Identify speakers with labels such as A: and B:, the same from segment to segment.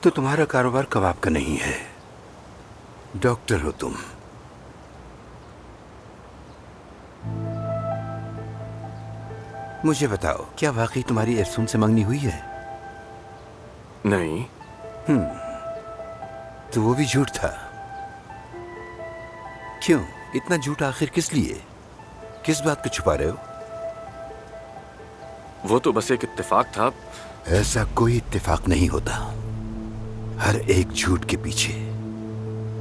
A: तो तुम्हारा कारोबार कबाब का नहीं है, डॉक्टर हो तुम। मुझे बताओ, क्या वाकई तुम्हारी एफसून से मंगनी हुई है?
B: नहीं।
A: तो वो भी झूठ था। क्यों इतना झूठ आखिर किस लिए? किस बात को छुपा रहे हो?
B: वो तो बस एक इत्तेफाक था।
A: ऐसा कोई इत्तेफाक नहीं होता। हर एक झूठ के पीछे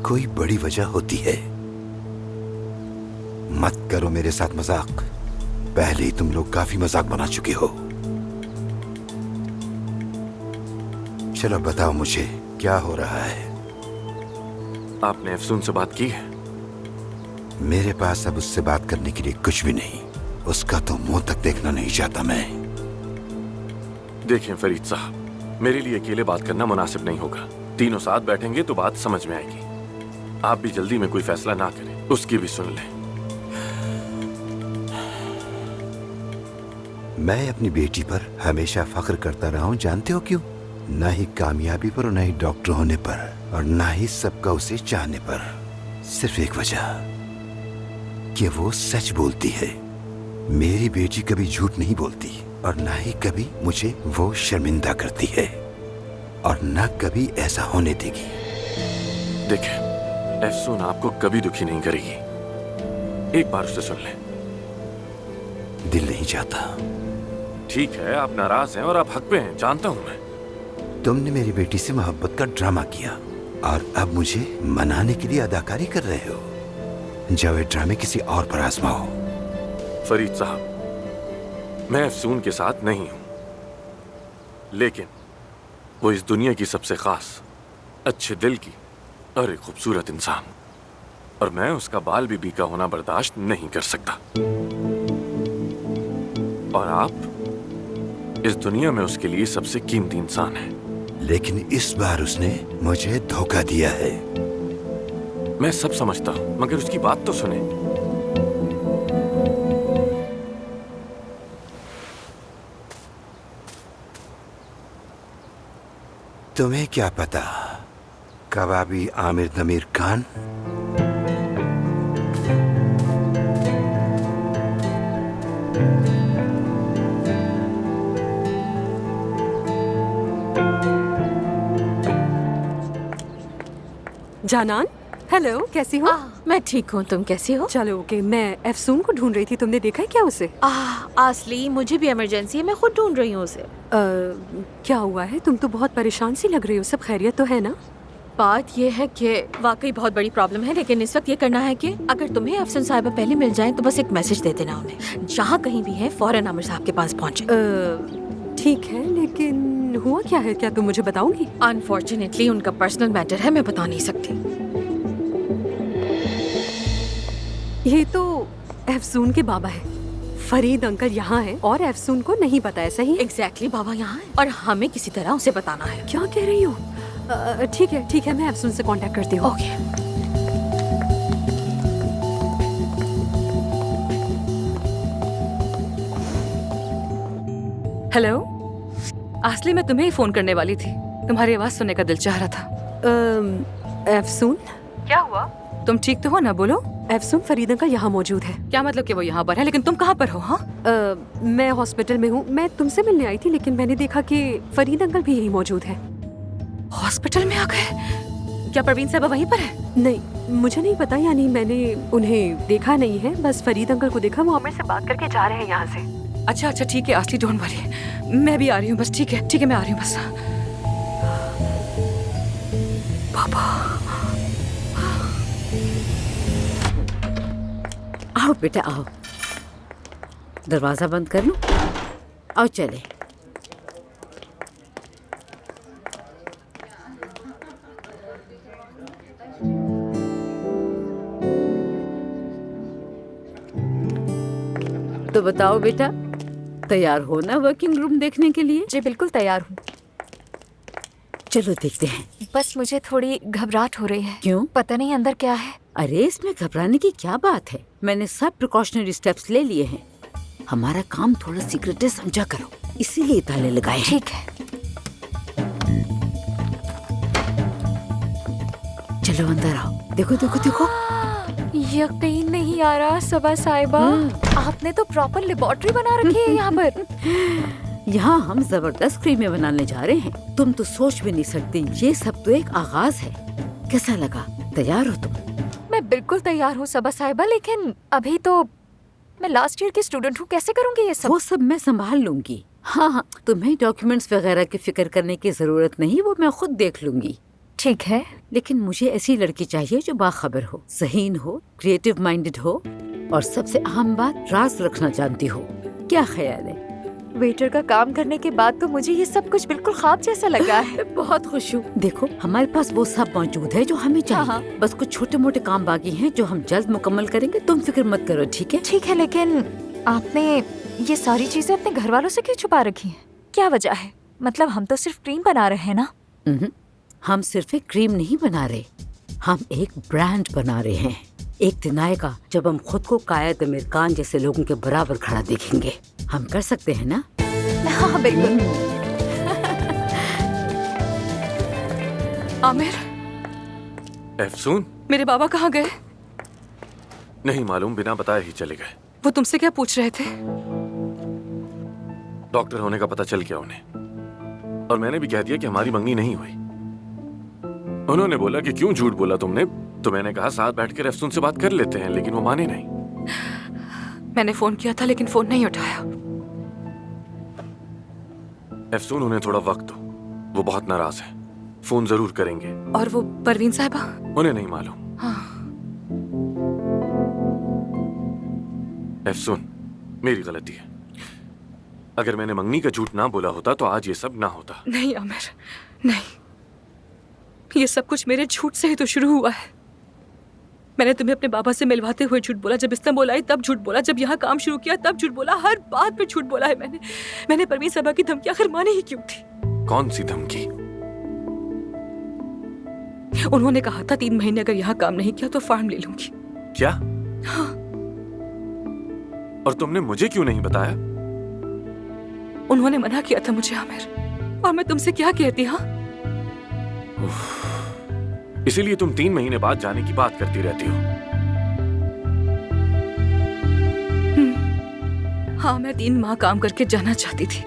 A: कोई बड़ी वजह होती है। मत करो मेरे साथ मजाक। पहले ही तुम लोग काफी मजाक बना चुके हो। चलो बताओ मुझे, क्या हो रहा है?
B: आपने अफसून से बात की है?
A: मेरे पास अब उससे बात करने के लिए कुछ भी नहीं। उसका तो मुंह तक देखना नहीं चाहता मैं।
B: देखें फरीद साहब, मेरे लिए अकेले बात करना मुनासिब नहीं होगा। तीनों साथ बैठेंगे तो बात समझ में आएगी। आप भी जल्दी में कोई फैसला ना करें, उसकी भी सुन लें।
A: मैं अपनी बेटी पर हमेशा फख्र करता रहा हूं, जानते हो क्यों? ना ही कामयाबी पर और ना ही डॉक्टर होने पर और ना ही सबका उसे चाहने पर। सिर्फ एक वजह कि वो सच बोलती है। मेरी बेटी कभी झूठ नहीं बोलती और ना ही कभी मुझे वो शर्मिंदा करती है और ना कभी ऐसा होने देगी।
B: देखें, अफसून आपको कभी दुखी नहीं करेगी। एक बार उसे सुन लें।
A: दिल नहीं चाहता।
B: ठीक है, आप नाराज हैं और आप हक पे हैं, जानता हूं मैं।
A: तुमने मेरी बेटी से मोहब्बत का ड्रामा किया और अब मुझे मनाने के लिए अदाकारी कर रहे हो। जाओ ये ड्रामे किसी और पर आजमाओ।
B: फरीद साहब, मैं अफसून के साथ नहीं हूं, लेकिन वो इस दुनिया की सबसे खास, अच्छे दिल की और एक खूबसूरत इंसान, और मैं उसका बाल बीबी का होना बर्दाश्त नहीं कर सकता। और आप इस दुनिया में उसके लिए सबसे कीमती इंसान हैं।
A: लेकिन इस बार उसने मुझे धोखा दिया है।
B: मैं सब समझता हूं, मगर उसकी बात तो सुने।
A: तुम्हें क्या पता, कबाबी आमिर नमीर खान।
C: जानान, हेलो, कैसी हो?
D: मैं ठीक हूँ, तुम कैसी हो?
C: चलो ओके, मैं अफसून को ढूंढ रही थी। तुमने देखा है क्या उसे?
D: आसली, मुझे भी इमरजेंसी है, मैं खुद ढूंढ रही हूँ उसे।
C: क्या हुआ है? तुम तो बहुत परेशान सी लग रही हो। सब खैरियत तो है ना?
D: बात ये है कि वाकई बहुत बड़ी प्रॉब्लम है, लेकिन इस वक्त ये करना है कि अगर तुम्हें अफसन साहिबा पहले मिल जाएं तो बस एक मैसेज दे देना उन्हें। जहाँ कहीं भी है फौरन आमिर साहब के पास पहुँचे।
C: ठीक है, लेकिन हुआ क्या है? क्या तुम मुझे बताओगी?
D: अनफॉर्चुनेटली उनका पर्सनल मैटर है, मैं बता नहीं सकती।
C: ये तो अफसून के बाबा है। फरीद अंकल यहाँ है और अफसून को नहीं पता है, सही?
D: एग्जैक्टली, बाबा यहाँ है और हमें किसी तरह उसे बताना है।
C: क्या कह रही हो? ठीक है ठीक है, मैं अफसून से कांटेक्ट करती हूँ।
D: ओके।
E: हेलो आसली, मैं तुम्हें ही फोन करने वाली थी। तुम्हारी आवाज सुनने का दिल चाह रहा था।
C: अफसून,
E: क्या हुआ? तुम ठीक तो हो ना? बोलो।
C: अफसून, फरीद अंकल यहाँ मौजूद है।
E: क्या मतलब कि वो यहाँ पर है, लेकिन तुम कहाँ पर हो? हाँ,
C: मैं हॉस्पिटल में हूँ। मैं तुमसे मिलने आई थी, लेकिन मैंने देखा कि फरीद अंकल भी यही मौजूद है।
E: हॉस्पिटल में आ गए? क्या परवीन साहब वहीं पर है?
C: नहीं, मुझे नहीं पता, यानी मैंने उन्हें देखा नहीं है। बस फरीद अंकल को देखा, वो आमिर से बात करके जा रहे हैं यहाँ से।
E: अच्छा अच्छा, ठीक है आसली, डोंट वरी, मैं भी आ रही हूँ बस। ठीक है ठीक है, मैं आ रही हूँ बस। पापा,
F: आओ बेटा आओ, दरवाजा बंद कर लूं? आओ चले। तो बताओ बेटा, तैयार हो ना वर्किंग रूम देखने के लिए?
G: जी बिल्कुल तैयार हूँ।
F: चलो देखते हैं।
G: बस मुझे थोड़ी घबराहट हो रही है।
F: क्यों?
G: पता नहीं अंदर क्या है।
F: अरे इसमें घबराने की क्या बात है, मैंने सब प्रिकॉशनरी स्टेप्स ले लिए हैं। हमारा काम थोड़ा सीक्रेट है, समझा करो, इसीलिए ताले लगाए हैं।
G: ठीक है।
F: चलो अंदर आओ। देखो देखो देखो।
G: यकीन नहीं आ रहा सबा साहिबा, आपने तो प्रॉपर लेबोरेटरी बना रखी है यहाँ पर।
F: यहाँ हम जबरदस्त क्रीमें बनाने जा रहे हैं। तुम तो सोच भी नहीं सकती, ये सब तो एक आगाज है। कैसा लगा? तैयार हो तुम?
G: मैं बिल्कुल तैयार हूँ सबा साहिबा, लेकिन अभी तो मैं लास्ट ईयर की स्टूडेंट हूँ, कैसे करूँगी ये सब?
F: वो सब मैं संभाल लूंगी। हाँ हाँ, तुम्हें डॉक्यूमेंट्स वगैरह की फिक्र करने की जरूरत नहीं, वो मैं खुद देख लूंगी।
G: ठीक है।
F: लेकिन मुझे ऐसी लड़की चाहिए जो बाखबर हो, ज़हीन हो, क्रिएटिव माइंडेड हो और सबसे अहम बात, राज रखना जानती हो। क्या ख्याल है?
G: वेटर का काम करने के बाद तो मुझे ये सब कुछ बिल्कुल ख्वाब जैसा लग रहा है।
F: बहुत खुश हूँ। देखो हमारे पास वो सब मौजूद है जो हमें चाहिए।
G: हाँ।
F: बस कुछ छोटे मोटे काम बाकी हैं जो हम जल्द मुकम्मल करेंगे। तुम फिक्र मत करो, ठीक है?
G: ठीक है, लेकिन आपने ये सारी चीजें अपने घर वालों से क्यों छुपा रखी हैं? क्या वजह है? मतलब हम तो सिर्फ क्रीम बना रहे हैं ना?
F: हम सिर्फ एक क्रीम नहीं बना रहे, हम एक ब्रांड बना रहे हैं। एक दिन आएगा जब हम खुद को कायद आमिर खान जैसे लोगों के बराबर खड़ा देखेंगे। हम कर सकते हैं ना?
G: हाँ बिल्कुल।
E: आमिर,
B: एफसून,
E: मेरे बाबा कहाँ गए?
B: नहीं मालूम, बिना बताए ही चले गए।
E: वो तुमसे क्या पूछ रहे थे?
B: डॉक्टर होने का पता चल गया उन्हें, और मैंने भी कह दिया कि हमारी मंगनी नहीं हुई। उन्होंने बोला कि क्यों झूठ बोला तुमने, तो मैंने कहा साथ बैठकर एफसून से बात कर लेते हैं, लेकिन वो माने नहीं।
E: मैंने फोन किया था लेकिन फोन नहीं उठाया।
B: एफसून, उन्हें थोड़ा वक्त दो, वो बहुत नाराज है। फोन जरूर करेंगे।
E: और वो परवीन साहिबा?
B: उन्हें नहीं मालूम।
E: हाँ।
B: एफसून, मेरी गलती है। अगर मैंने मंगनी का झूठ ना बोला होता तो आज ये सब ना होता।
E: नहीं आमिर, नहीं, ये सब कुछ मेरे झूठ से ही तो शुरू हुआ है। मैंने तुम्हें अपने बाबा से मिलवाते हुए झूठ बोला, जब इस्तांबुल आई तब झूठ बोला, जब यहाँ काम शुरू किया तब झूठ बोला, हर बात पे झूठ बोला है मैंने परवीन साहिबा की धमकी आखिर मानी ही क्यों थी?
B: कौन सी धमकी?
E: उन्होंने कहा था 3 महीने अगर यहाँ काम नहीं किया तो फार्म ले लूंगी।
B: क्या?
E: हाँ।
B: और तुमने मुझे क्यों नहीं बताया?
E: उन्होंने मना किया था मुझे आमिर, और मैं तुमसे क्या कहती? हाँ,
B: इसीलिए तुम 3 महीने बाद जाने की बात करती रहती हो।
E: हाँ, मैं 3 माह काम करके जाना चाहती थी।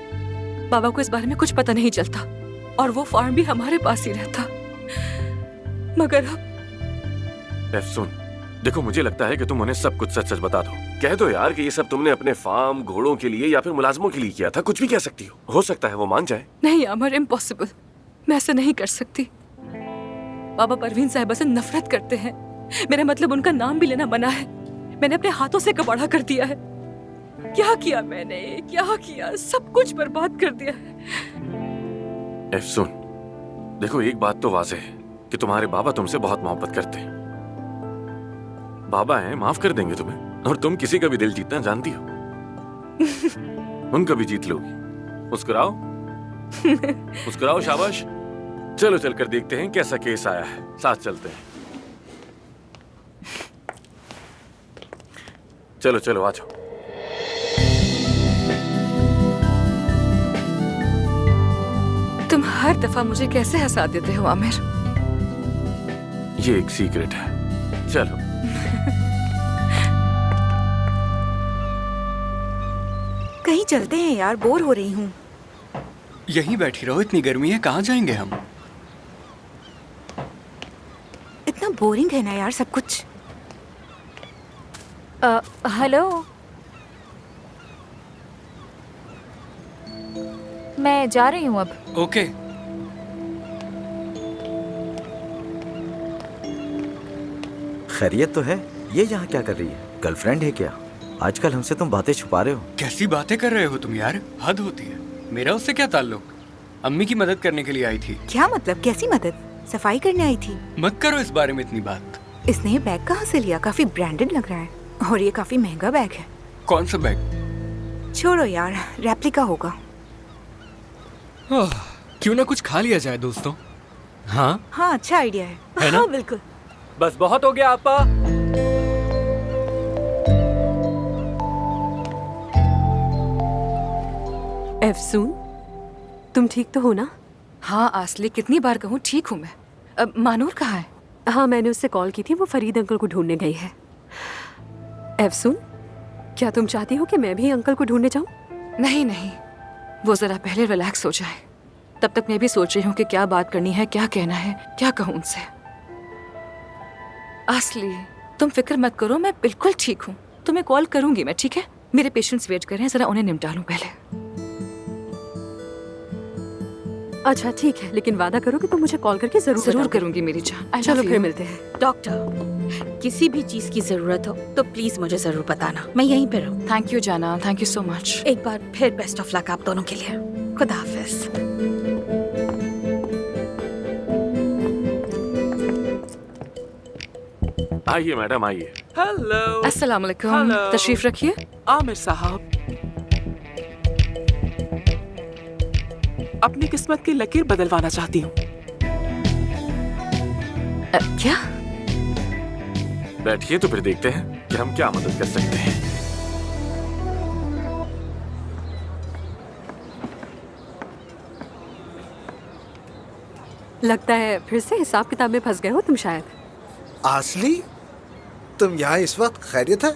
E: बाबा को इस बारे में कुछ पता नहीं चलता, और वो फार्म भी हमारे पास ही रहता। मगर अब
B: एफसून, देखो मुझे लगता है कि तुम उन्हें सब कुछ सच सच बता दो। कह दो यार कि ये सब तुमने अपने फार्म, घोड़ों के लिए या फिर मुलाजमों के लिए किया था। कुछ भी कह सकती हो सकता है वो मान जाए।
E: नहीं आमिर, इम्पॉसिबल, मैं ऐसा नहीं कर सकती। बाबा परवीन साहिबा से नफरत करते हैं, मेरा मतलब उनका नाम भी लेना मना है। मैंने अपने हाथों से कबाड़ा कर दिया है। क्या किया मैंने, क्या किया? सब कुछ बर्बाद कर दिया है।
B: एफसून, देखो एक बात तो वाज़ेह है कि तुम्हारे बाबा तुमसे बहुत मोहब्बत करते हैं। बाबा हैं, माफ कर देंगे तुम्हें, और तुम किसी का भी दिल जीतना जानती हो। उनका भी जीत लोगी। मुस्कुराओ, मुस्कुराओ, शाबाश। चलो चलकर देखते हैं कैसा केस आया है, साथ चलते हैं। चलो चलो आ जाओ।
E: तुम हर दफा मुझे कैसे हंसा देते हो आमिर?
B: ये एक सीक्रेट है। चलो।
H: कहीं चलते हैं यार, बोर हो रही हूँ।
I: यहीं बैठी रहो, इतनी गर्मी है, कहाँ जाएंगे हम?
H: इतना बोरिंग है ना यार सब कुछ।
G: हेलो, मैं जा रही हूँ अब।
I: ओके।
J: खैरियत तो है? ये यहाँ क्या कर रही है? गर्लफ्रेंड है क्या? आजकल हमसे तुम बातें छुपा रहे हो।
I: कैसी बातें कर रहे हो तुम यार, हद होती है। मेरा उससे क्या ताल्लुक? अम्मी की मदद करने के लिए आई थी।
H: क्या मतलब? कैसी मदद? सफाई करने आई थी?
I: मत करो इस बारे में इतनी बात।
H: इसने ये बैग कहाँ से लिया? काफी ब्रांडेड लग रहा है, और ये काफी महंगा बैग है।
I: कौन सा बैग?
H: छोड़ो यार, रेप्लिका होगा।
I: क्यों ना कुछ खा लिया जाए दोस्तों। हाँ
H: हाँ, अच्छा आइडिया है
I: ना?
H: हाँ बिल्कुल।
I: बस बहुत हो गया आपा।
C: एफसून, तुम ठीक तो हो ना?
E: हाँ आसली, कितनी बार कहूँ ठीक हूँ मैं। अब मानूर कहाँ है?
C: हाँ, मैंने उससे कॉल की थी, वो फरीद अंकल को ढूंढने गई है। एफसून, क्या तुम चाहती हो कि मैं भी अंकल को ढूंढने जाऊं?
E: नहीं नहीं, वो जरा पहले रिलैक्स हो जाए, तब तक मैं भी सोच रही हूँ कि क्या बात करनी है, क्या कहना है, क्या कहूँ उनसे। असली, तुम फिक्र मत करो, मैं बिल्कुल ठीक हूँ। तुम्हें कॉल करूंगी मैं, ठीक है? मेरे पेशेंट्स वेट कर रहे हैं, जरा उन्हें निपटा लूं पहले।
C: अच्छा ठीक है, लेकिन वादा करो कि तुम मुझे कॉल करके जरूर
E: जरूर
C: बताओगे।
E: करूंगी मेरी जान।
C: चलो फिर मिलते हैं।
D: डॉक्टर, किसी भी चीज की जरूरत हो तो प्लीज मुझे जरूर बताना, मैं यहीं पे रहूं।
E: थैंक यू जाना, थैंक यू सो मच।
D: एक बार फिर बेस्ट ऑफ लक आप दोनों के लिए। खुदा हाफिज।
B: आइए मैडम, आइए।
K: हेलो।
E: अस्सलाम वालेकुम,
K: हेलो।
E: तशरीफ रखिए।
K: आमिर साहब, अपनी किस्मत की लकीर बदलवाना चाहती हूँ।
E: क्या?
B: बैठिए तो फिर देखते हैं कि हम क्या मदद कर सकते हैं।
C: लगता है फिर से हिसाब किताब में फंस गए हो तुम शायद।
L: आसली, तुम यहाँ इस वक्त खैरियत है?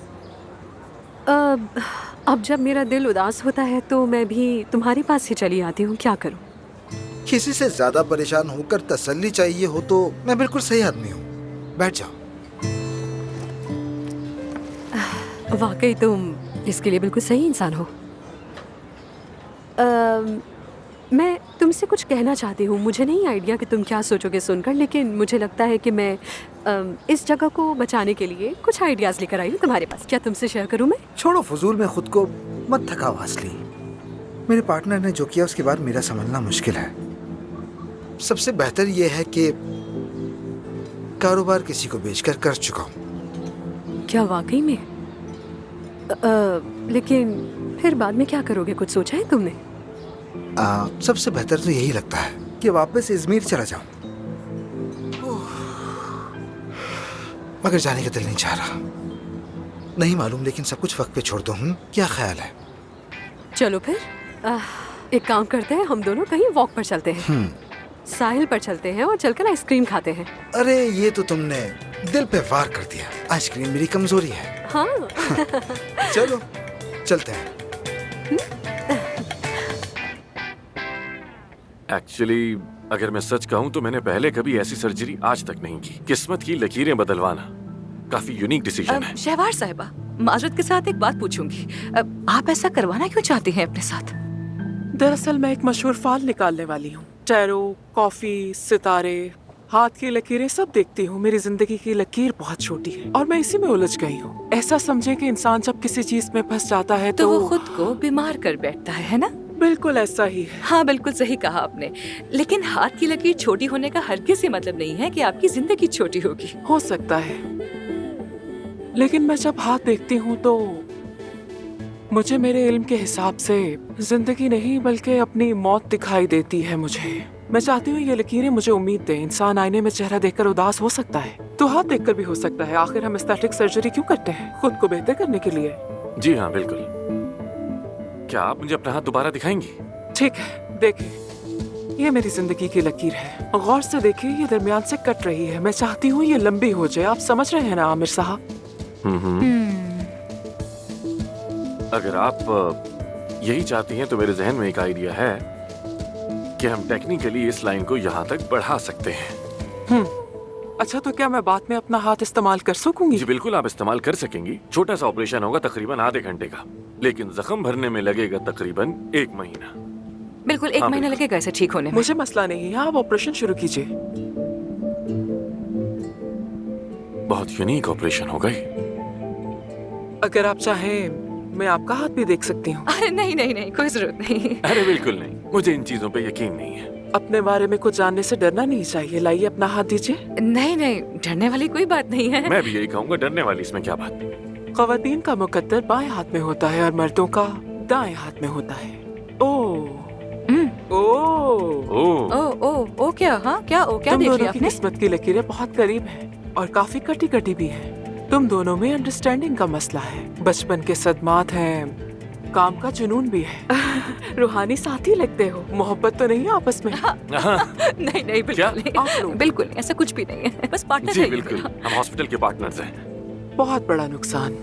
C: अब जब मेरा दिल उदास होता है तो मैं भी तुम्हारे पास ही चली आती हूँ, क्या करूँ?
L: किसी से ज्यादा परेशान होकर तसल्ली चाहिए हो तो मैं बिल्कुल सही आदमी हूँ। बैठ जाओ।
C: वाकई तुम इसके लिए बिल्कुल सही इंसान हो। मैं तुमसे कुछ कहना चाहती हूँ। मुझे नहीं आइडिया कि तुम क्या सोचोगे सुनकर, लेकिन मुझे लगता है कि मैं इस जगह को बचाने के लिए कुछ आइडियाज लेकर आई हूँ तुम्हारे पास। क्या तुमसे शेयर करूँ मैं?
L: छोड़ो, फजूल में खुद को मत थकाओ आसली। मेरे पार्टनर ने जो किया उसके बाद मेरा संभलना मुश्किल है। सबसे बेहतर यह है कि कारोबार किसी को बेचकर कर चुका हूँ।
C: क्या वाकई में? लेकिन फिर बाद में क्या करोगे, कुछ सोचा है तुमने?
L: सबसे बेहतर तो यही लगता है कि वापस इजमीर चला जाऊं, मगर जाने का दिल नहीं चाह रहा। नहीं मालूम, लेकिन सब कुछ वक्त पे छोड़ दूं। क्या ख्याल है?
C: चलो फिर एक काम करते हैं, हम दोनों कहीं वॉक पर चलते हैं। साहिल पर चलते हैं और चलकर आइसक्रीम खाते हैं।
L: अरे ये तो तुमने दिल पे वार कर दिया। आइसक्रीम मेरी कमजोरी है।
C: हाँ।
L: चलो चलते हैं।
B: एक्चुअली अगर मैं सच कहूं तो मैंने पहले कभी ऐसी सर्जरी आज तक नहीं की। किस्मत की लकीरें बदलवाना काफी यूनिक डिसीजन है।
E: शहवार साहिबा, माजरत के साथ एक बात पूछूंगी, आप ऐसा करवाना क्यों चाहती हैं अपने साथ?
K: दरअसल मैं एक मशहूर फाल निकालने वाली हूँ। टैरो, कॉफी, सितारे, हाथ की लकीरें सब देखती हूँ। मेरी जिंदगी की लकीर बहुत छोटी है और मैं इसी में उलझ गई हूँ। ऐसा समझे कि इंसान जब किसी चीज में फंस जाता है
E: तो वो खुद को बीमार कर बैठता है ना?
K: बिल्कुल ऐसा ही है।
E: हाँ, बिल्कुल सही कहा आपने। लेकिन हाथ की लकीर छोटी होने का हरगिज़ ये मतलब नहीं है कि आपकी जिंदगी छोटी होगी।
K: हो सकता है, लेकिन मैं जब हाथ देखती हूँ तो मुझे मेरे इल्म के हिसाब से जिंदगी नहीं बल्कि अपनी मौत दिखाई देती है मुझे। मैं चाहती हूँ ये लकीरें मुझे उम्मीद दें। इंसान आईने में चेहरा देखकर उदास हो सकता है तो हाथ देखकर भी हो सकता है। आखिर हम एस्थेटिक सर्जरी क्यों करते हैं? खुद को बेहतर करने के लिए।
B: जी हाँ, बिल्कुल। क्या आप मुझे अपना हाथ दोबारा दिखाएंगी?
K: ठीक है, देखिए ये मेरी जिंदगी की लकीर है। गौर से देखिए, ये दरमियान से कट रही है। मैं चाहती हूँ ये लंबी हो जाए। आप समझ रहे हैं ना आमिर साहब?
B: अगर आप यही चाहती हैं तो मेरे जहन में एक आइडिया है कि हम टेक्निकली इस लाइन को यहाँ तक बढ़ा सकते हैं।
K: अच्छा, तो क्या मैं बाद में अपना हाथ इस्तेमाल कर सकूंगी?
B: जी बिल्कुल, आप इस्तेमाल कर सकेंगी। छोटा सा ऑपरेशन होगा, तकरीबन आधे घंटे का, लेकिन जख्म भरने में लगेगा तकरीबन 1 महीना।
E: बिल्कुल 1 महीना लगेगा इसे ठीक होने में।
K: मुझे मसला नहीं है, आप ऑपरेशन शुरू कीजिए।
B: बहुत यूनिक ऑपरेशन होगा ये।
K: अगर आप चाहें मैं आपका हाथ भी देख सकती हूँ।
E: अरे नहीं नहीं नहीं, कोई जरूरत नहीं।
B: अरे बिल्कुल नहीं, मुझे इन चीजों पे यकीन नहीं है।
K: अपने बारे में कुछ जानने से डरना नहीं चाहिए। लाइए अपना हाथ दीजिए।
E: नहीं नहीं, डरने वाली कोई बात नहीं है।
B: मैं भी यही कहूँगा, डरने वाली इसमें क्या बात।
K: ख़वातीन का मुकद्दर बाएं हाथ में होता है और मर्दों का दाएं हाथ में होता है।
E: ओ क्या? हाँ क्या? ओ क्या
K: तुम
E: देख
K: दोनों
E: लिया
K: की
E: आपने?
K: किस्मत की लकीरें बहुत करीब हैं और काफी कटी कटी भी हैं। तुम दोनों में अंडरस्टैंडिंग का मसला है। बचपन के सदमात हैं, काम का जुनून भी है। रूहानी साथी लगते हो। मोहब्बत तो नहीं है आपस में?
E: नहीं नहीं
B: क्या?
E: बिल्कुल नहीं, बिल्कुल नहीं, ऐसा कुछ भी नहीं है, बस पार्टनर
B: जी
E: है ये
B: बिल्कुल,
E: मेरा।
B: हम हॉस्पिटल के पार्टनर्स हैं।
K: बहुत बड़ा नुकसान।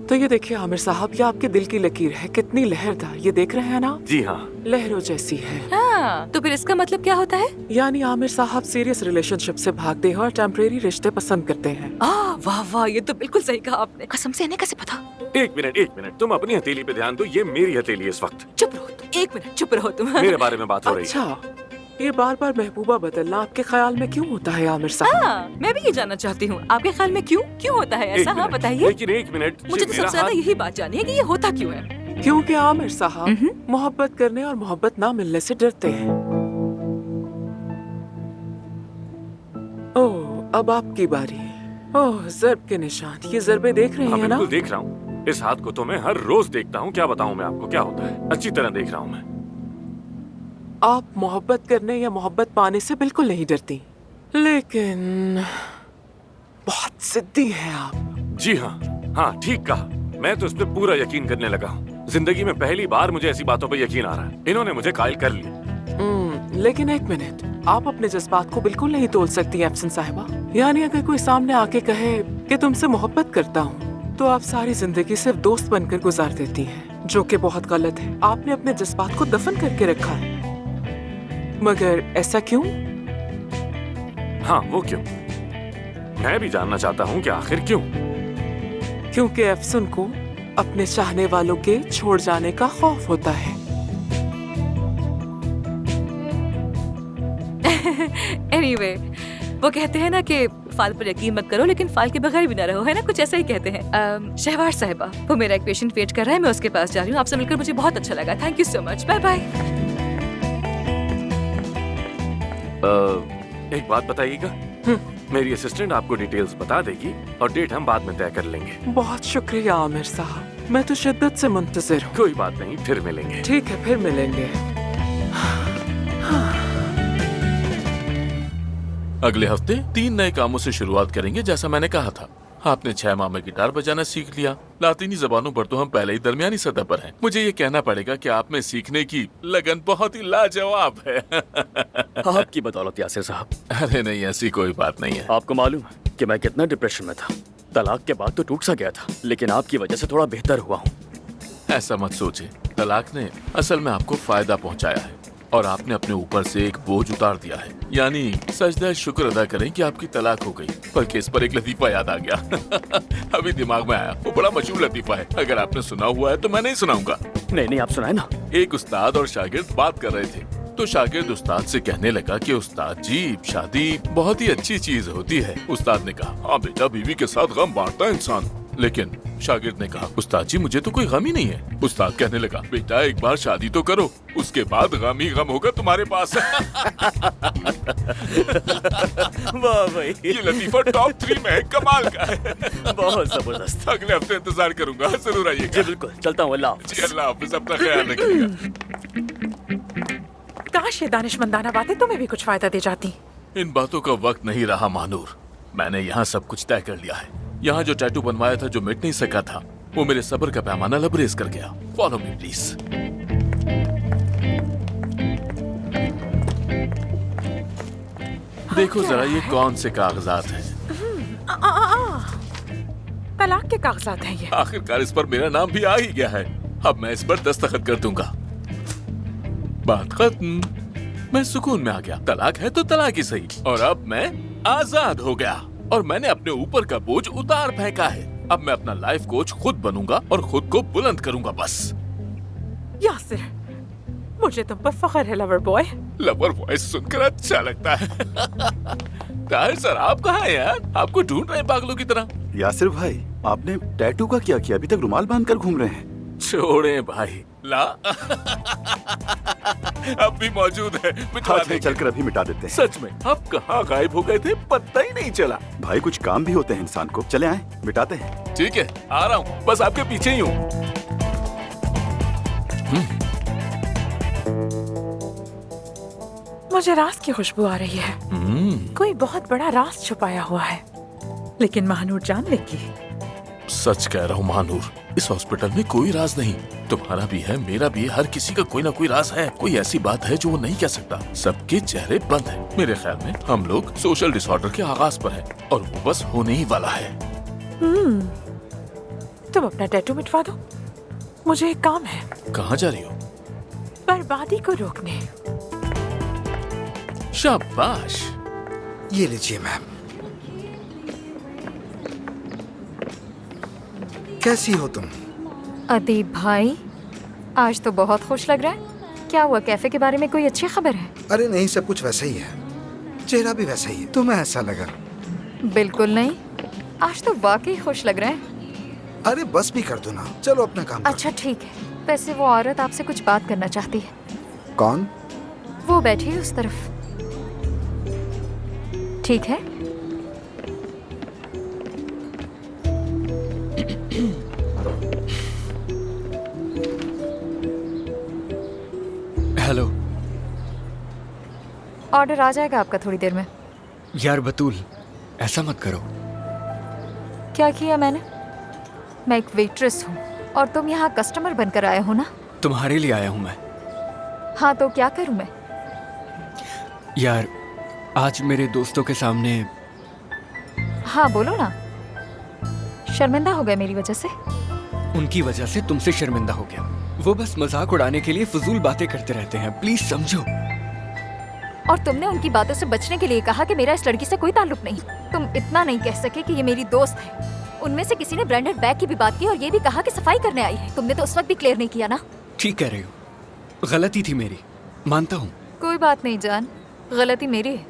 K: तो ये देखिए आमिर साहब, ये आपके दिल की लकीर है, कितनी लहरदार, ये देख रहे हैं ना?
B: जी हाँ।
K: लहरों जैसी है।
E: हाँ, तो फिर इसका मतलब क्या होता है?
K: यानी आमिर साहब सीरियस रिलेशनशिप से भागते हैं और टेम्परेरी रिश्ते पसंद करते हैं।
E: वाह वाह, ये तो बिल्कुल सही कहा आपने। कसम से इन्हें कैसे पता?
B: एक मिनट, तुम अपनी हथेली पे ध्यान दो, ये मेरी हथेली है इस वक्त।
E: चुप रहो तुम, एक मिनट चुप रहो तुम।
B: मेरे बारे में बात हो रही है।
K: अच्छा, ये बार बार महबूबा बदलना आपके ख्याल में क्यों होता है आमिर साहब?
E: हाँ, मैं भी ये जानना चाहती हूँ, आपके ख्याल में क्यों होता है ऐसा? हाँ बताइए।
B: लेकिन एक मिनट,
E: मुझे तो सबसे ज्यादा यही बात जाननी है कि ये होता क्यों है।
K: क्योंकि आमिर साहब मोहब्बत करने और मोहब्बत ना मिलने से डरते हैं। ओह, अब आपकी बारी। ओह, ज़र्ब के निशान, ये ज़रबे देख रहे हैं ना?
B: बिल्कुल देख रहा हूँ। इस हाथ को तो मैं हर रोज देखता हूँ। क्या बताऊँ मैं आपको क्या होता है, अच्छी तरह देख रहा हूँ मैं।
K: आप मोहब्बत करने या मोहब्बत पाने से बिल्कुल नहीं डरती, लेकिन बहुत जिद्दी हैं आप।
B: जी हाँ, हाँ ठीक कहा। मैं तो इस पे पूरा यकीन करने लगा हूँ। जिंदगी में पहली बार मुझे ऐसी बातों पे यकीन आ रहा है। इन्होंने मुझे कायल कर लिया।
K: लेकिन एक मिनट, आप अपने जज्बात को बिल्कुल नहीं तोल सकती एफसन साहिबा। यानी अगर कोई सामने आके कहे कि तुमसे मोहब्बत करता हूँ, तो आप सारी जिंदगी सिर्फ दोस्त बनकर गुजार देती हैं, जो कि बहुत गलत है। आपने अपने जज्बात को दफन करके रखा है। मगर ऐसा क्यों?
B: हाँ, वो क्यों? मैं भी जानना चाहता हूँ कि आखिर क्यों?
K: क्योंकि एफसन को अपने चाहने वालों के छोड़ जाने का खौफ होता है।
E: Anyway, वो कहते हैं ना कि फाल पर यकीन मत करो लेकिन फाल के बगैर भी ना रहो, है ना? कुछ ऐसा ही कहते हैं। शहवार साहिबा, वो मेरा एक पेशेंट वेट कर रहा है, मैं उसके पास जा रही हूँ। आपसे मिलकर मुझे बहुत अच्छा लगा। Thank you so much, bye bye.
B: एक बात बताइएगा, मेरी असिस्टेंट आपको डिटेल्स बता देगी और डेट हम बाद में तय कर लेंगे।
K: बहुत शुक्रिया आमिर साहब, मैं तो शिद्दत से मुंतजिर हूँ।
B: कोई बात नहीं, फिर मिलेंगे।
K: ठीक है, फिर मिलेंगे।
M: अगले हफ्ते 3 नए कामों से शुरुआत करेंगे, जैसा मैंने कहा था। आपने 6 माह में गिटार बजाना सीख लिया। लातीनी जबानों पर तो हम पहले ही दरमियानी सतह पर हैं। मुझे ये कहना पड़ेगा कि आप में सीखने की लगन बहुत ही लाजवाब है।
N: आपकी बदौलत यासिर साहब।
M: अरे नहीं, ऐसी कोई बात नहीं है।
N: आपको मालूम है कि मैं कितना डिप्रेशन में था। तलाक के बाद तो टूट सा गया था, लेकिन आपकी वजह से थोड़ा बेहतर हुआ हूँ।
M: ऐसा मत सोचिए, तलाक ने असल में आपको फायदा पहुँचाया है और आपने अपने ऊपर से एक बोझ उतार दिया है। यानी सजदा शुक्र अदा करें कि आपकी तलाक हो गई। बल्कि इस पर एक लतीफा याद आ गया। अभी दिमाग में आया, वो बड़ा मशहूर लतीफा है। अगर आपने सुना हुआ है तो मैं नहीं सुनाऊंगा।
N: नहीं, आप सुनाए ना।
M: एक उस्ताद और शागिर्द बात कर रहे थे, तो शागिर्द उस्ताद से कहने लगा कि उस्ताद जी, शादी बहुत ही अच्छी चीज होती है। उस्ताद ने कहा, हाँ बेटा, बीवी के साथ गम बांटता है इंसान। लेकिन शागिर्द ने कहा, उस्ताद जी मुझे तो कोई गम ही नहीं है। उस्ताद कहने लगा, बेटा एक बार शादी तो करो, उसके बाद गम ही गम होगा तुम्हारे पास।
N: वाह भाई,
M: ये लतीफा टॉप 3 में है, कमाल का है।
N: बहुत जबरदस्त।
M: अगले हफ्ते इंतजार करूंगा, जरूर आइएगा।
N: जी बिल्कुल, चलता हूँ। अल्लाह
M: जी, अल्लाह हाफिज, अपना ख्याल रखिएगा।
H: काश ये दानिशमंदाना बातें तुम्हें भी कुछ फायदा दे जाती।
M: इन बातों का वक्त नहीं रहा मानूर। मैंने यहाँ सब कुछ तय कर लिया है। यहाँ जो टैटू बनवाया था, जो मिट नहीं सका था, वो मेरे सब्र का पैमाना लबरेज कर गया। Follow me please. देखो जरा ये कौन से कागजात हैं।
H: तलाक के कागजात हैं ये।
M: आखिरकार इस पर मेरा नाम भी आ ही गया है। अब मैं इस पर दस्तखत कर दूंगा। बात खत्म। मैं सुकून में आ गया। तलाक है तो तलाक ही सही। और अब मैं आजाद हो गया और मैंने अपने ऊपर का बोझ उतार फेंका है। अब मैं अपना लाइफ कोच खुद बनूंगा और खुद को बुलंद करूंगा बस।
H: यासिर, मुझे तुम पर फख्र है लवर बॉय।
M: लवर बॉय सुनकर अच्छा लगता है। ताहिर सर, आप कहाँ हैं यार? आपको ढूंढ रहे हैं पागलों की तरह।
O: यासिर भाई, आपने टैटू का क्या किया? अभी तक रुमाल बांधकर घूम रहे हैं।
M: छोड़े भाई, ला। अब भी मौजूद है।
O: चलकर अभी मिटा देते हैं।
M: सच में आप कहाँ गायब हो गए थे, पता ही नहीं चला।
O: भाई कुछ काम भी होते हैं इंसान को। चले आए, मिटाते हैं।
M: ठीक है, आ रहा हूँ, बस आपके पीछे ही हूँ।
H: मुझे राज की खुशबू आ रही है। कोई बहुत बड़ा राज छुपाया हुआ है, लेकिन महानूर जान लेगी।
M: सच कह रहा हूँ महानूर, इस हॉस्पिटल में कोई राज नहीं। तुम्हारा भी है, मेरा भी है, हर किसी का कोई ना कोई राज है। कोई ऐसी बात है जो वो नहीं कह सकता। सबके चेहरे बंद हैं। मेरे ख्याल में हम लोग सोशल डिसऑर्डर के आगाज पर हैं और वो बस होने ही वाला है।
E: तुम अपना टैटू मिटवा दो, मुझे एक काम है।
M: कहाँ जा रही हो?
E: बर्बादी को रोकने।
M: शाबाश।
L: ये लीजिए मैम। कैसी हो तुम?
G: अदीब भाई, आज तो बहुत खुश लग रहा है। क्या हुआ, कैफे के बारे में कोई अच्छी खबर है?
L: अरे नहीं, सब कुछ वैसा ही है। चेहरा भी वैसा ही है। तुम्हें ऐसा लगा?
G: बिल्कुल नहीं, आज तो वाकई खुश लग रहा है।
L: अरे बस भी कर दो ना, चलो अपना काम करो।
G: अच्छा ठीक है। वैसे वो औरत आपसे कुछ बात करना चाहती है।
L: कौन?
G: वो बैठी है उस तरफ। ठीक है।
I: हेलो।
G: ऑर्डर आ जाएगा आपका थोड़ी देर में।
I: यार बतूल, ऐसा मत करो।
G: क्या किया मैंने? मैं एक वेट्रेस हूँ और तुम यहाँ कस्टमर बनकर आए हो ना?
I: तुम्हारे लिए आया हूँ मैं।
G: हाँ तो क्या करूँ मैं?
I: यार आज मेरे दोस्तों के सामने।
G: हाँ बोलो ना। शर्मिंदा हो गए मेरी वजह से?
I: उनकी वजह से तुमसे शर्मिंदा हो गया। वो बस मजाक उड़ाने के लिए फजूल बातें करते रहते हैं, प्लीज समझो।
G: और तुमने उनकी बातों से बचने के लिए कहा कि मेरा इस लड़की से कोई ताल्लुक नहीं। तुम इतना नहीं कह सके कि ये मेरी दोस्त है। उनमें से किसी ने ब्रांडेड बैग की भी बात की और ये भी कहा कि सफाई करने आई है। तुमने तो उस वक्त भी क्लियर नहीं किया ना?
I: ठीक कह रही हो, गलती थी मेरी, मानता हूँ।
G: कोई बात नहीं जान, गलती मेरी है,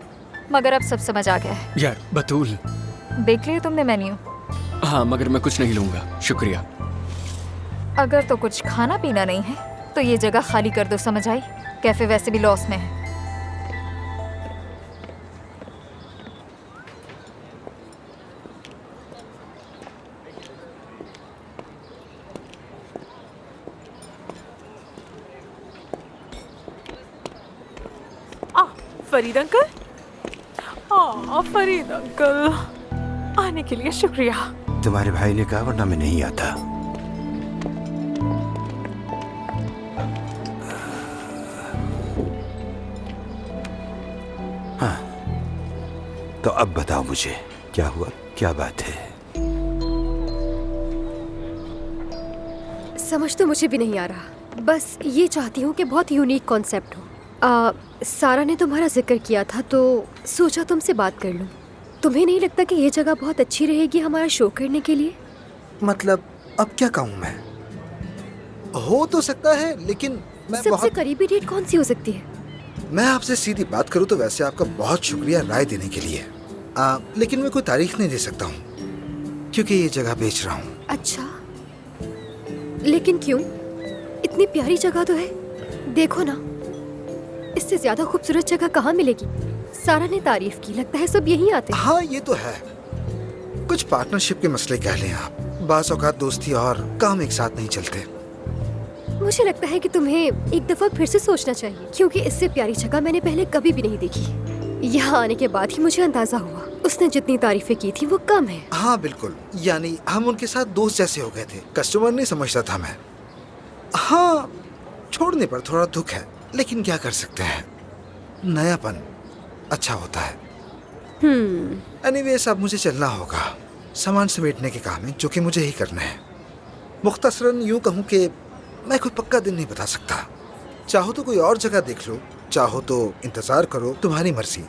G: मगर अब सब समझ आ गया है।
I: यार बतूल।
G: देख लिया तुमने मेन्यू?
I: हाँ मगर मैं कुछ नहीं लूंगा, शुक्रिया।
G: अगर तो कुछ खाना पीना नहीं है तो ये जगह खाली कर दो, समझ आई? कैफे वैसे भी लॉस में है।
E: फरीद अंकल। फरीद अंकल, आने के लिए शुक्रिया।
A: तुम्हारे भाई ने कहा, वरना मैं नहीं आता। हाँ, तो अब बताओ मुझे क्या हुआ, क्या बात है?
C: समझ तो मुझे भी नहीं आ रहा। बस ये चाहती हूँ कि बहुत यूनिक कॉन्सेप्ट हो। सारा ने तुम्हारा जिक्र किया था तो सोचा तुमसे बात कर लूँ। तुम्हें नहीं लगता कि ये जगह बहुत अच्छी रहेगी हमारा शो करने के लिए?
L: मतलब अब क्या कहूँ मैं? हो तो सकता है, लेकिन मैं
C: सबसे करीबी डेट कौन सी हो सकती है?
L: मैं आपसे सीधी बात करूँ तो वैसे आपका बहुत शुक्रिया राय देने के लिए, लेकिन मैं कोई तारीख नहीं दे सकता हूँ क्योंकि ये जगह बेच रहा हूँ।
C: अच्छा, लेकिन क्यों? इतनी प्यारी जगह तो है, देखो ना। इससे ज्यादा खूबसूरत जगह कहाँ मिलेगी? सारा ने तारीफ की, लगता है सब यहीं आते हैं।
L: हाँ ये तो है, कुछ पार्टनरशिप के मसले कह लें आप। बाज़ औक़ात दोस्ती और काम एक साथ नहीं चलते।
C: मुझे लगता है कि तुम्हें एक दफा फिर से सोचना चाहिए, क्योंकि इससे प्यारी जगह मैंने पहले कभी भी नहीं देखी। यहाँ आने के बाद ही मुझे अंदाजा हुआ उसने जितनी तारीफें की थी वो कम है।
L: हाँ बिल्कुल, यानी हम उनके साथ दोस्त जैसे हो गए थे। कस्टमर नहीं समझता था मैं। हाँ, छोड़ने पर थोड़ा दुख है, लेकिन क्या कर सकते हैं, नयापन अच्छा होता है। एनीवेज अब मुझे चलना होगा, सामान समेटने के काम है जो कि मुझे ही करना है। मुख्तसरन यूँ कहूँ कि मैं कोई पक्का दिन नहीं बता सकता। चाहो तो कोई और जगह देख लो, चाहो तो इंतजार करो, तुम्हारी मर्जी।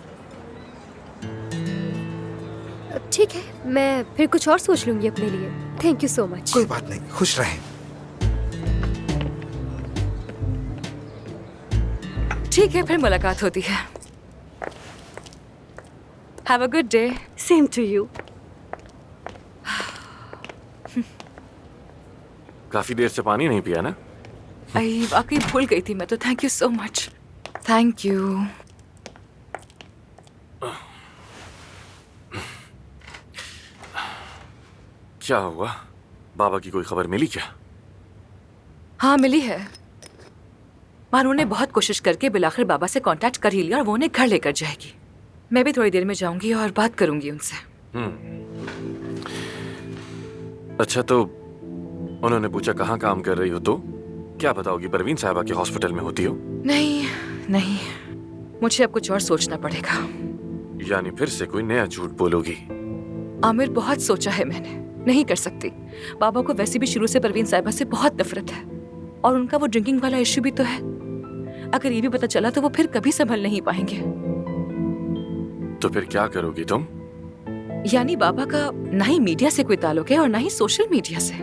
C: ठीक है, मैं फिर कुछ और सोच लूंगी अपने लिए। Thank you so much.
L: कोई बात नहीं, खुश रहें।
E: ठीक है, फिर मुलाकात होती है। Have a good day.
C: Same to you.
B: काफी देर से पानी नहीं पिया ना?
E: आई वाकई भूल गई थी मैं तो। Thank you so much. Thank you.
B: क्या हुआ, बाबा की कोई खबर मिली क्या?
E: हाँ मिली है। मानू ने बहुत कोशिश करके बिलाखिर बाबा से कांटेक्ट कर ही लिया और वो उन्हें घर लेकर जाएगी। मैं भी थोड़ी देर में जाऊंगी और बात करूंगी उनसे।
B: अच्छा, तो उन्होंने पूछा कहाँ काम कर रही हो, तो क्या बताओगी? परवीन साहिबा के हॉस्पिटल में होती हो?
E: नहीं नहीं, मुझे अब कुछ और सोचना पड़ेगा।
B: यानी फिर से कोई नया झूठ बोलोगी?
E: आमिर, बहुत सोचा है मैंने, नहीं कर सकती। बाबा को वैसे भी शुरू से परवीन साहिबा से बहुत नफरत है, और उनका वो ड्रिंकिंग वाला इश्यू भी तो है। अगर ये भी पता चला तो वो फिर कभी संभल नहीं पाएंगे।
B: तो फिर क्या करोगी तुम?
E: यानी बाबा का ना ही मीडिया से कोई ताल्लुक है और ना ही सोशल मीडिया से,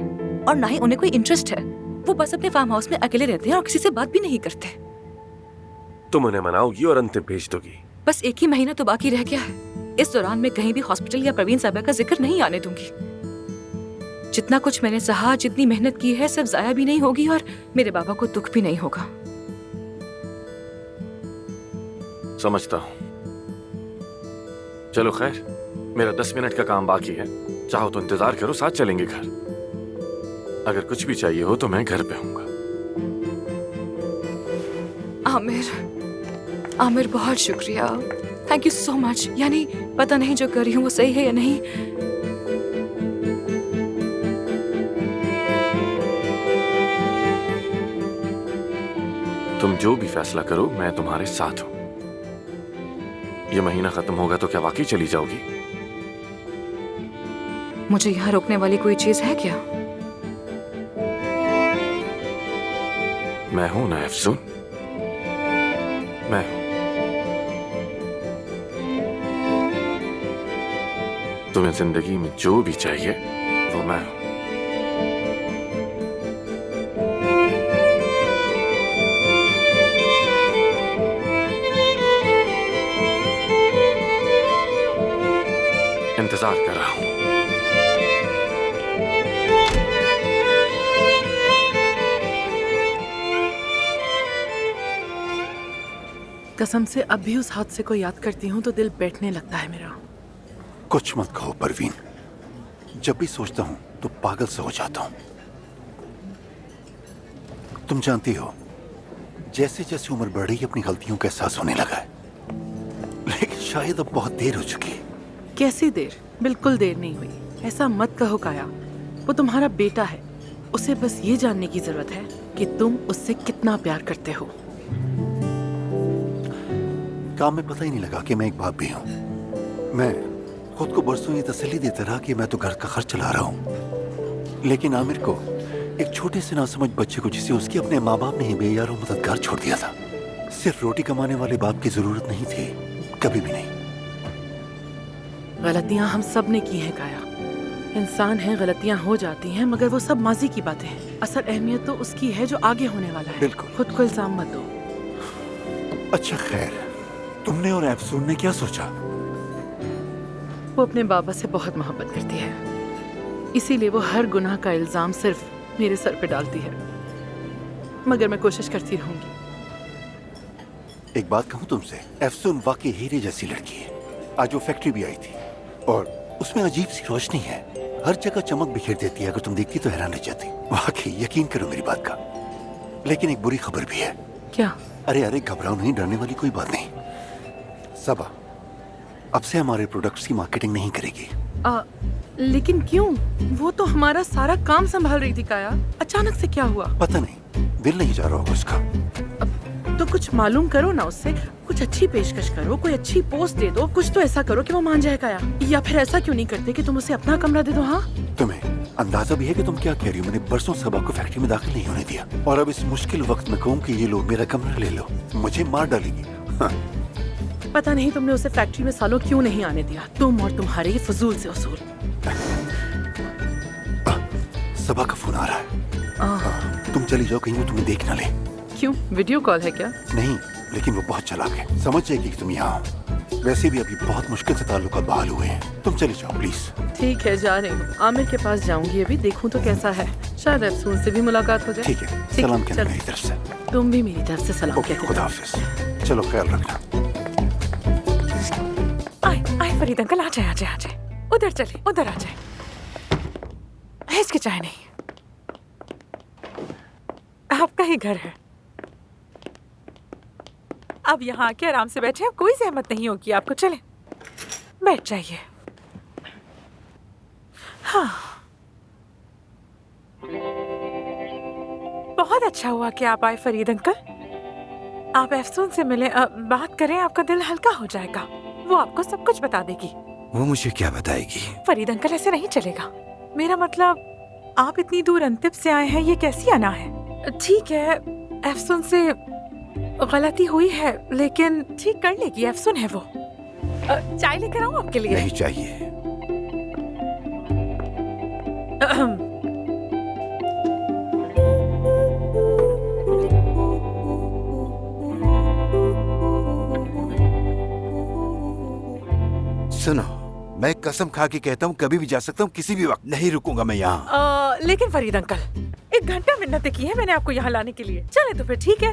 E: और ना ही उन्हें कोई इंटरेस्ट है। वो बस अपने फार्म हाउस में अकेले रहते हैं और किसी से बात भी नहीं करते।
B: तुम उन्हें मनाओगी और अंतिम भेज दोगी?
E: बस 1 ही महीना तो बाकी रह गया है। इस दौरान मैं कहीं भी हॉस्पिटल या परवीन साहिबा का जिक्र नहीं आने दूंगी। जितना कुछ मैंने सहा, जितनी मेहनत की है, सब जाया भी नहीं होगी और मेरे बाबा को दुख भी नहीं होगा।
B: समझता हूँ। चलो खैर, मेरा 10 मिनट का काम बाकी है। चाहो तो इंतजार करो, साथ चलेंगे घर। अगर कुछ भी चाहिए हो तो मैं घर पे हूँगा।
E: आमिर, बहुत शुक्रिया। Thank you so much. यानी पता नहीं जो कर रही हूँ वो सही है या नहीं।
B: तुम जो भी फैसला करो, मैं तुम्हारे साथ हूँ। ये महीना खत्म होगा तो क्या वाकई चली जाओगी?
E: मुझे यहाँ रोकने वाली कोई चीज है क्या?
B: मैं हूं ना अफसून, मैं हूं। तुम्हें जिंदगी में जो भी चाहिए वो मैं हूं। इंतजार कर रहा हूं।
K: कसम से अब भी उस हादसे को याद करती हूँ तो दिल बैठने लगता है मेरा।
A: कुछ मत कहो परवीन, जब भी सोचता हूँ तो पागल सा हो जाता हूँ। तुम जानती हो, जैसे जैसे उम्र बढ़ रही अपनी गलतियों का एहसास होने लगा है, लेकिन शायद अब बहुत देर हो चुकी है।
K: कैसी देर? बिल्कुल देर नहीं हुई। ऐसा मत कहो काया, वो तुम्हारा बेटा है। उसे बस ये जानने की जरूरत है कि तुम उससे कितना प्यार करते हो।
A: काम में पता ही नहीं लगा कि मैं एक बाप भी हूँ। मैं खुद को बरसों ये तसल्ली देता रहा कि मैं तो घर का खर्च चला रहा हूँ, लेकिन आमिर को, एक छोटे से नासमझ बच्चे को जिसे उसके अपने माँ बाप ने ही बेयार और मददगार छोड़ दिया था, सिर्फ रोटी कमाने वाले बाप की जरूरत नहीं थी, कभी भी नहीं।
K: गलतियां हम सब ने की हैं काया। इंसान है, गलतियां हो जाती हैं, मगर वो सब माजी की बातें हैं। असल अहमियत तो उसकी है जो आगे होने वाला है।
A: बिल्कुल।
K: खुद को इल्जाम मत दो।
A: अच्छा खैर, तुमने और अफसून ने क्या सोचा?
K: वो अपने बाबा से बहुत मोहब्बत करती है, इसीलिए वो हर गुनाह का इल्जाम सिर्फ मेरे सर पे डालती है, मगर मैं कोशिश करती रहूंगी।
A: एक बात कहूँ तुमसे, अफसून वाकई हीरे जैसी लड़की है। आज वो फैक्ट्री भी आई थी और उसमें अजीब सी रोशनी है, हर जगह चमक बिखेर देती है। अगर तुम देखती तो हैरान रह जाती। वाकई यकीन करो मेरी बात का। लेकिन एक बुरी खबर भी है।
K: क्या?
A: अरे घबराओ नहीं, डरने वाली कोई बात नहीं। सबा अब से हमारे प्रोडक्ट्स की मार्केटिंग नहीं करेगी।
K: लेकिन क्यों? वो तो हमारा सारा काम संभाल रही थी काया, अचानक से क्या हुआ?
A: पता नहीं, दिल नहीं जा रहा होगा उसका।
K: तो कुछ मालूम करो ना उससे, कुछ अच्छी पेशकश करो, कोई अच्छी पोस्ट दे दो, कुछ तो ऐसा करो कि वो मान जाए काया। या फिर ऐसा क्यों नहीं करते कि तुम उसे अपना कमरा दे दो? हाँ,
A: तुम्हें अंदाजा भी है कि तुम क्या कह रही हो? मैंने बरसों सबा को फैक्ट्री में दाखिल नहीं होने दिया, और अब इस मुश्किल वक्त में कहूँ कि ये लोग मेरा कमरा ले लो, मुझे मार डालेगी। हाँ।
K: पता नहीं तुमने उसे फैक्ट्री में सालों क्यों नहीं आने दिया, तुम और तुम्हारे ये फजूल से उसूल।
A: सबा का फोन आ रहा है। तुम चली जाओ, कहीं वो तुम्हें देख ना ले।
K: क्यों, वीडियो कॉल है क्या?
A: नहीं, लेकिन वो बहुत चालाक है, समझ जाएगी कि तुम यहाँ हो। वैसे भी अभी बहुत मुश्किल से ताल्लुकात बहाल हुए हैं। तुम चले जाओ प्लीज। ठीक
K: है, जा रही हूँ। आमिर के पास जाऊंगी, अभी देखूं तो कैसा है, शायद अफसून से भी मुलाकात हो जाए।
A: ठीक है, सलाम कहना मेरी तरफ से।
K: तुम भी मेरी तरफ से सलाम कहते।
A: खुदा हाफिज। चलो ख्याल रखना।
E: आए फरीद अंकल, आ जाए। उधर चले, उधर आ जाए। हिचकिचाए नहीं, आपका ही घर है। अब यहाँ आके आराम से बैठे, कोई जहमत नहीं होगी आपको। चले, बैठ जाइए। हाँ।
P: अच्छा हुआ कि आप आए फरीद अंकल। आप अफसून से मिले, बात करें, आपका दिल हल्का हो जाएगा। वो आपको सब कुछ बता देगी।
A: वो मुझे क्या बताएगी?
P: फरीद अंकल ऐसे नहीं चलेगा। मेरा मतलब आप इतनी दूर अंतिम से आए हैं, ये कैसी अना है? ठीक है, अफसून से गलती हुई है लेकिन ठीक कर लेगी। अफसून है वो। चाय लेकर आऊं आपके लिए?
A: नहीं चाहिए। सुनो, मैं कसम खा के कहता हूँ कभी भी जा सकता हूँ, किसी भी वक्त। नहीं रुकूंगा मैं यहाँ।
P: लेकिन फरीद अंकल, 1 घंटा मिन्नतें की है मैंने आपको यहाँ लाने के लिए। चले तो फिर ठीक है,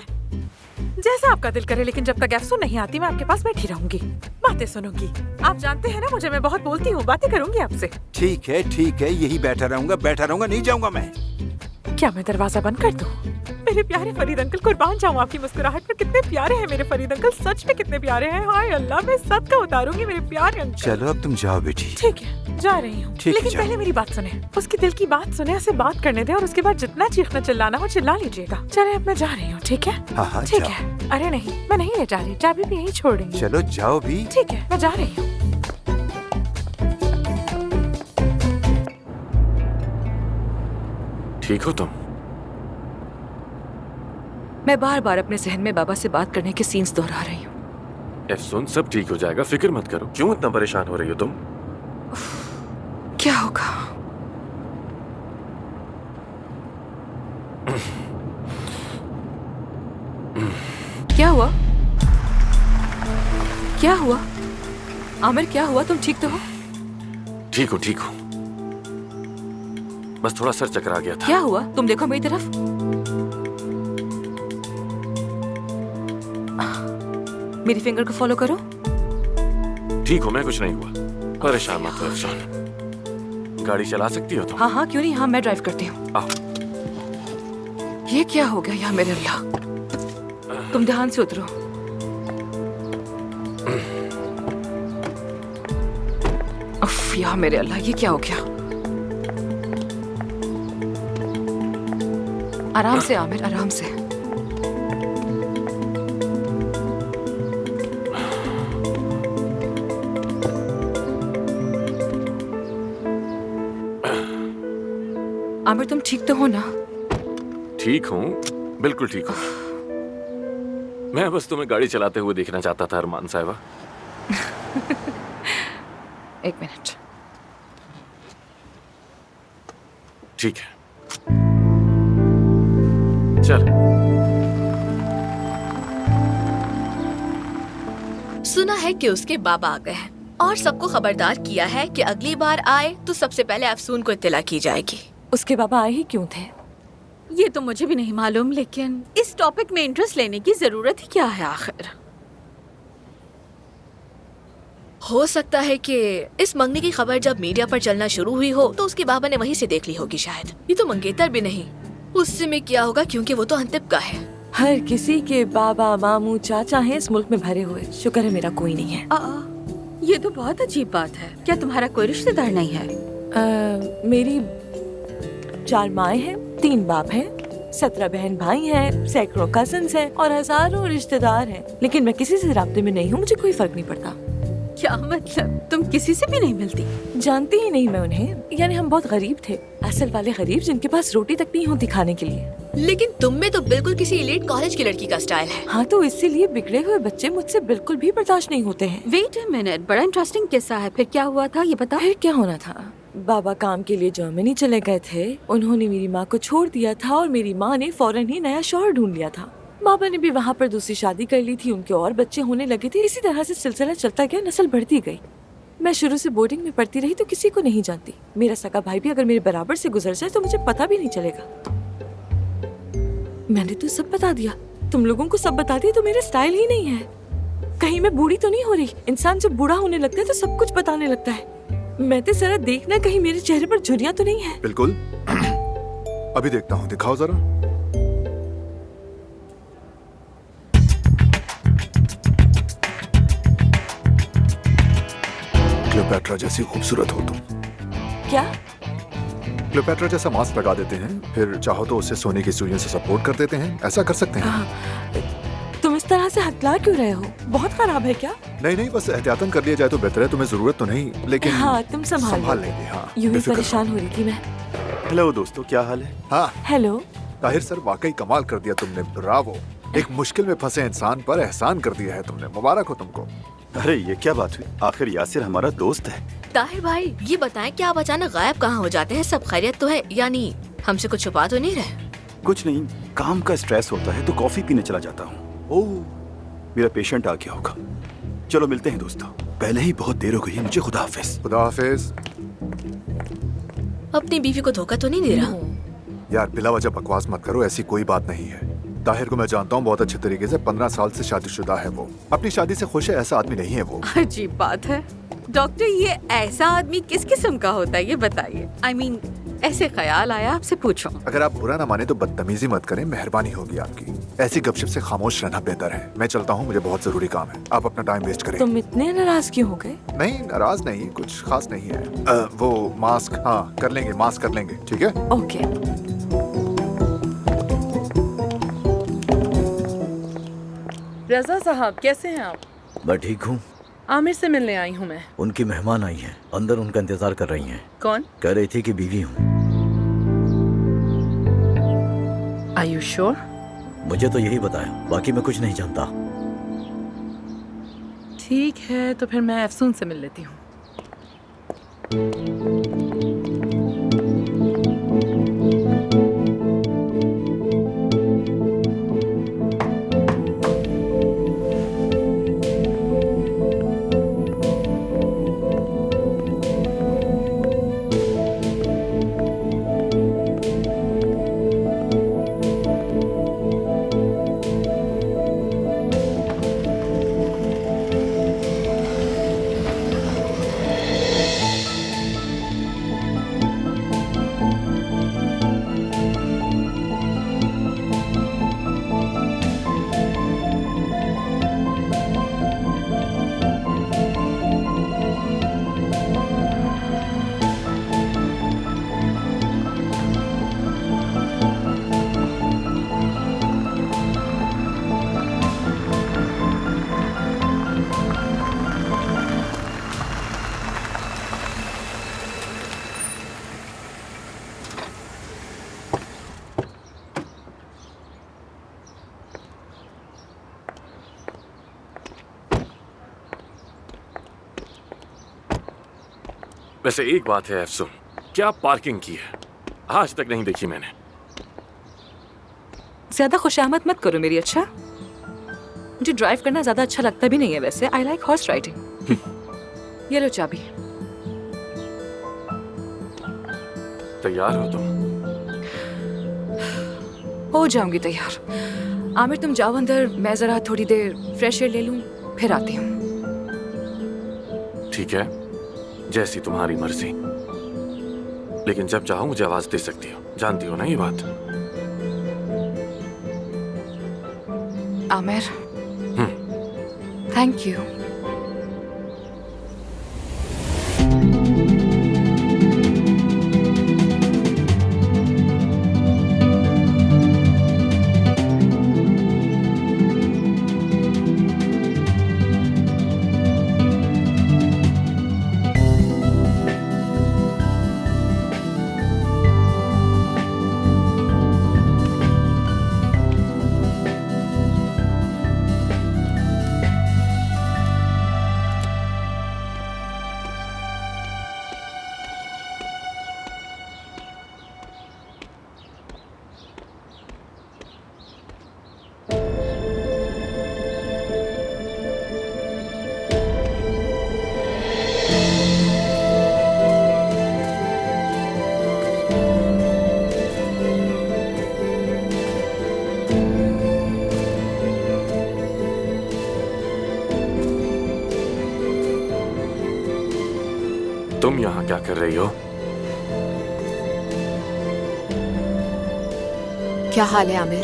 P: जैसा आपका दिल करे। लेकिन जब तक अफसून नहीं आती मैं आपके पास बैठी रहूंगी, बातें सुनूंगी। आप जानते हैं ना मुझे, मैं बहुत बोलती हूँ, बातें करूंगी आपसे।
A: ठीक है, यही बैठा रहूंगा, नहीं जाऊंगा मैं।
P: क्या मैं दरवाजा बंद कर दूं? मेरे प्यारे फरीद अंकल, कुर्बान जाऊं आपकी मुस्कुराहट पर। कितने प्यारे हैं मेरे फरीद अंकल, सच में कितने प्यारे हैं। हाय अल्लाह, मैं सद का उतारूंगी मेरे प्यारे अंकल।
A: चलो अब तुम जाओ बेटी।
P: ठीक है, जा रही हूँ। लेकिन पहले मेरी बात सुने, उसके दिल की बात सुने, उसे बात करने दे और उसके बाद जितना चीखना चिल्लाना हो चिल्ला लीजिएगा। चले अब मैं जा रही हूँ, ठीक है?
A: हाँ,
P: ठीक है। अरे नहीं, मैं नहीं ले जा रही, चाबी भी यहीं छोड़ रही हूँ।
A: चलो जाओ भी।
P: ठीक है, मैं जा रही हूँ।
B: ठीक हो तुम?
E: मैं बार बार अपने जहन में बाबा से बात करने के सीन्स दोहरा रही हूँ।
B: अफसून, सब ठीक हो जाएगा, फिक्र मत करो। क्यों इतना परेशान हो रही हो तुम?
E: क्या होगा? क्या हुआ? क्या हुआ? आमिर, क्या हुआ? तुम ठीक तो हो?
B: ठीक हूँ। बस थोड़ा सर चकरा गया था।
E: क्या हुआ? तुम देखो मेरी तरफ। मेरी फिंगर को फॉलो करो।
B: ठीक हो, मैं कुछ नहीं हुआ। परेशान मत हो अफसून। गाड़ी चला सकती हो तुम?
E: हाँ, क्यों नहीं। हाँ, मैं ड्राइव करती हूँ।
B: आओ।
E: ये क्या हो गया यार मेरे अल्लाह। तुम ध्यान से उतरो। उफ यार मेरे अल्लाह, ये क्या हो गया? आराम से आमिर, आराम से। आमिर, तुम ठीक तो हो ना?
B: ठीक हूँ, बिल्कुल ठीक हूँ। मैं बस तुम्हें गाड़ी चलाते हुए देखना चाहता था अरमान साहिबा।
E: 1 मिनट।
B: ठीक है, चल।
D: सुना है कि उसके बाबा आ गए हैं और सबको खबरदार किया है कि अगली बार आए तो सबसे पहले अफसून को इत्तला की जाएगी।
P: उसके बाबा आए ही क्यों थे?
D: ये तो मुझे भी नहीं मालूम, लेकिन इस टॉपिक में इंटरेस्ट लेने की जरूरत ही क्या है आखिर? हो सकता है कि इस मंगनी की खबर जब मीडिया पर चलना शुरू हुई हो तो उसके बाबा ने वहीं से देख ली होगी शायद। ये तो मंगेतर भी नहीं, उससे में क्या होगा, क्योंकि वो तो अंतिम का है।
P: हर किसी के बाबा, मामू, चाचा हैं इस मुल्क में भरे हुए। शुक्र है मेरा कोई नहीं है।
D: ये तो बहुत अजीब बात है। क्या तुम्हारा कोई रिश्तेदार नहीं है?
P: मेरी 4 माएँ हैं, 3 बाप हैं, 17 बहन भाई हैं, सैकड़ों कजन्स हैं और हजारों रिश्तेदार हैं। लेकिन मैं किसी से राब्ते में नहीं हूँ, मुझे कोई फर्क नहीं पड़ता।
D: क्या मतलब? तुम किसी से भी नहीं मिलती?
P: जानती ही नहीं मैं उन्हें। यानी हम बहुत गरीब थे, असल वाले गरीब जिनके पास रोटी तक नहीं होती खाने के लिए।
D: लेकिन तुम में तो बिल्कुल किसी एलीट कॉलेज की लड़की का स्टाइल है।
P: हाँ, तो इसीलिए बिगड़े हुए बच्चे मुझसे बिल्कुल भी बर्दाश्त नहीं होते हैं।
D: वेट अ मिनट, बड़ा इंटरेस्टिंग किस्सा है। फिर क्या हुआ था ये बता।
P: फिर क्या होना था? बाबा काम के लिए जर्मनी चले गए थे। उन्होंने मेरी माँ को छोड़ दिया था और मेरी माँ ने फौरन ही नया शौहर ढूंढ लिया था। बाबा ने भी वहाँ पर दूसरी शादी कर ली थी, उनके और बच्चे होने लगे थे। इसी तरह से सिलसिला चलता गया, नस्ल बढ़ती गई। मैं शुरू से बोर्डिंग में पढ़ती रही तो किसी को नहीं जानती। मेरा सगा भाई भी अगर मेरे बराबर से गुजर जाए तो मुझे पता भी नहीं चलेगा। मैंने तो सब बता दिया, तुम लोगों को सब बता दिया, तो मेरा स्टाइल ही नहीं है। कहीं मैं बूढ़ी तो नहीं हो रही? इंसान जब बूढ़ा होने लगता है तो सब कुछ बताने लगता है। मैं तो जरा देखना कहीं मेरे चेहरे पर झुर्रियां तो नहीं है।
O: बिल्कुल। अभी देखता हूँ, दिखाओ जरा। क्लियोपेट्रा जैसी खूबसूरत हो तुम।
P: क्या?
Q: क्लियोपेट्रा जैसा मास्क लगा देते हैं, फिर चाहो तो उसे सोने की सुइयों से सपोर्ट कर देते हैं। ऐसा कर सकते हैं।
P: तुम इस तरह से हकला क्यों रहे हो? बहुत खराब है क्या?
Q: नहीं, बस एहतियातन कर लिया जाए तो बेहतर है। तुम्हें जरूरत तो नहीं, लेकिन
P: हाँ, तुम संभाल
Q: लेंगे। हाँ,
P: यूं ही
Q: बेफिक्र
P: परेशान हो रही थी मैं।
O: हेलो दोस्तों, क्या हाल है?
Q: हाँ
P: हेलो
Q: ताहिर सर, वाकई कमाल कर दिया तुमने। ब्रावो, एक मुश्किल में फंसे इंसान पर एहसान कर दिया है तुमने। मुबारक हो तुमको।
O: अरे ये क्या बात हुई? आखिर यासिर हमारा दोस्त है।
D: ताहिर भाई, ये बताएं कि आप अचानक गायब कहाँ हो जाते हैं? सब खैरियत तो है? यानी हमसे कुछ छुपा तो नहीं रहे?
O: कुछ नहीं, काम का स्ट्रेस होता है तो कॉफी पीने चला जाता हूँ। ओह, मेरा पेशेंट आ गया होगा। चलो मिलते हैं दोस्तों। पहले ही बहुत देर हो गई है मुझे। खुदा हाफिज।
Q: खुदा हाफिज।
D: अपनी बीवी को धोखा तो नहीं दे रहा?
Q: यार बिला वजह बकवास मत करो, ऐसी कोई बात नहीं है। ताहिर को मैं जानता हूँ बहुत अच्छे तरीके से। 15 साल से शादीशुदा है वो। अपनी शादी से खुश है, ऐसा आदमी नहीं है वो।
R: अजीब बात है डॉक्टर, ये ऐसा आदमी किस किस्म का होता है ये बताइए। I mean, ऐसे ख्याल आया आपसे पूछो।
Q: अगर आप बुरा ना माने तो बदतमीजी मत करें, मेहरबानी होगी आपकी। ऐसी गपशप से खामोश रहना बेहतर है। मैं चलता हूँ, मुझे बहुत जरूरी काम है। आप अपना टाइम वेस्ट करें।
P: तुम इतने नाराज क्यों हो गए?
Q: नहीं, नाराज नहीं, कुछ खास नहीं है। वो मास्क, हाँ कर लेंगे, मास्क कर लेंगे, ठीक है?
P: ओके।
S: रजा साहब कैसे हैं आप?
J: मैं ठीक हूँ।
S: आमिर से मिलने आई हूँ मैं।
J: उनकी मेहमान आई हैं, अंदर उनका इंतजार कर रही हैं।
S: कौन?
J: कह रही थी कि बीवी हूँ।
S: Are you sure?
J: मुझे तो यही बताया, बाकी मैं कुछ नहीं जानता।
S: ठीक है, तो फिर मैं अफसून से मिल लेती हूँ।
B: वैसे एक बात है अफसून, क्या पार्किंग की है? आज तक नहीं देखी मैंने।
E: ज्यादा खुशामद मत करो मेरी, अच्छा? मुझे ड्राइव करना ज्यादा अच्छा लगता भी नहीं है वैसे। I like horse riding. ये लो चाबी।
B: तैयार हो तुम?
E: हो जाऊंगी तैयार। आमिर तुम जाओ अंदर, मैं जरा थोड़ी देर फ्रेश एयर ले लूं, फिर आती हूँ।
B: ठीक है, जैसी तुम्हारी मर्जी। लेकिन जब चाहो मुझे आवाज दे सकती हो, जानती हो ना ये बात?
E: Aamir, thank you.
B: तुम यहाँ क्या कर रही हो?
D: क्या हाल है आमिर?